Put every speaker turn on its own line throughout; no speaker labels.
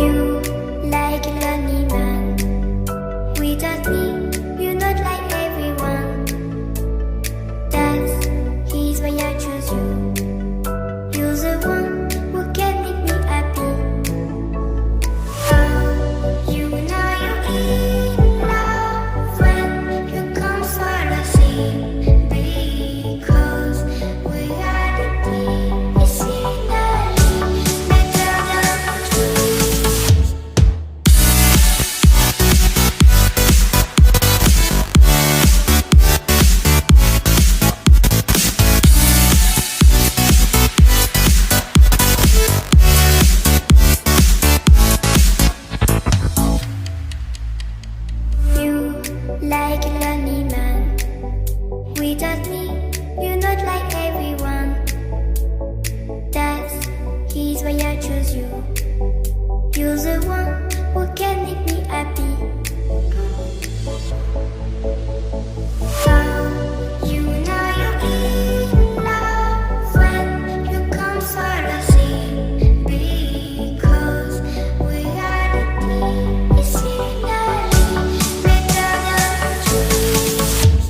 You like a lonely man. Without me, you're not like everyone. That's why I choose you. You're the one who can make me happy. Oh, you know you're in love when you come for the sea. Because we are the scenery better than trees. You like a lonely man. Without me, you're not like everyone. That's why I choose you. You're the one who can make me happy. Oh, you know you're in love when you come for the sea. Because we are the scenery better than trees.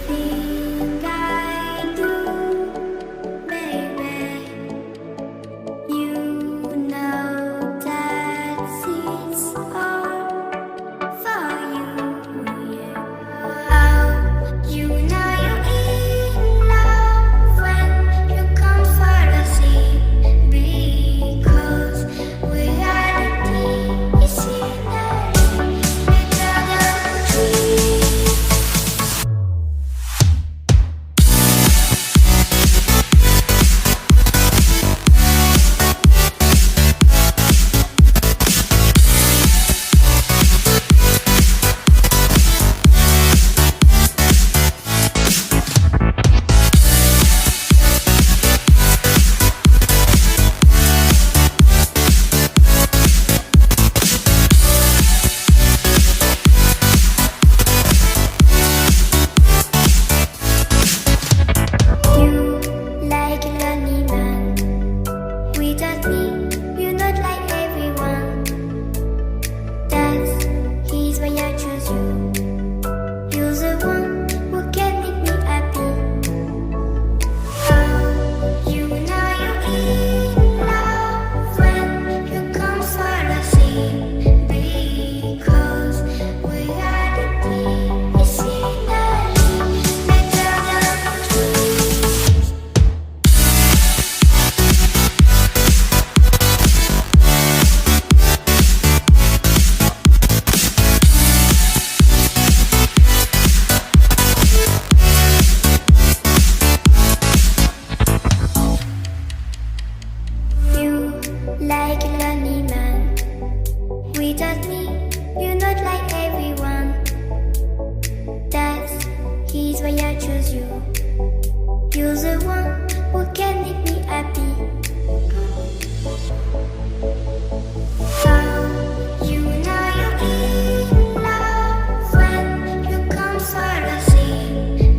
Everything I do, baby, you know that it's all for you. Yeah. Oh, you know you're in love when you come for the sea. Because we are the scenery better than trees. You like a lonely man. Without me, you're not like everyone. That's why I choose you. You're the one who can make me happy. Oh, you know you're in love when you come for the sea. Because we are the scenery better than trees. You like a lonely man. Without me, you're not like everyone. That's why I choose you. You're the one who can make me happy. Oh, you know you're in love when you come for the sea.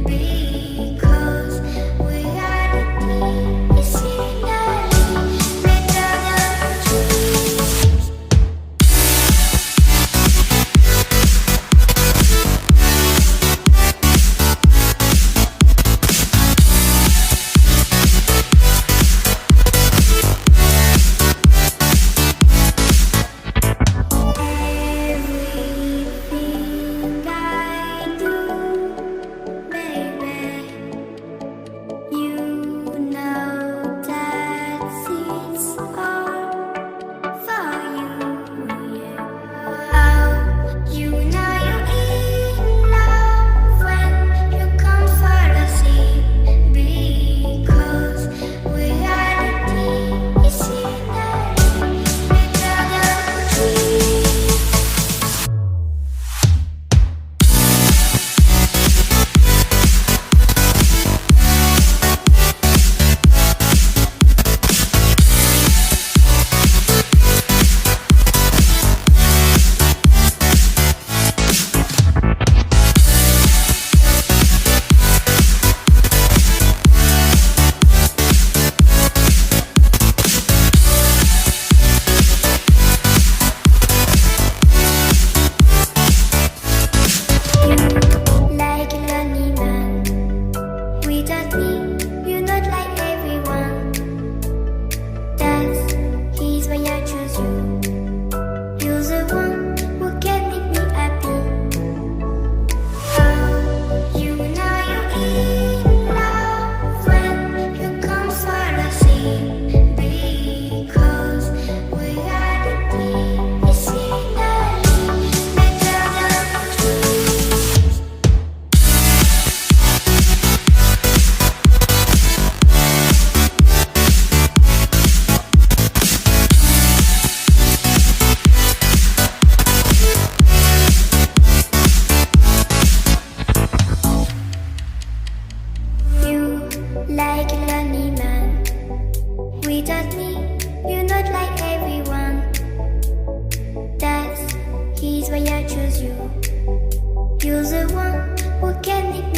Because we are the scenery better than trees. choose you. You're the one who can make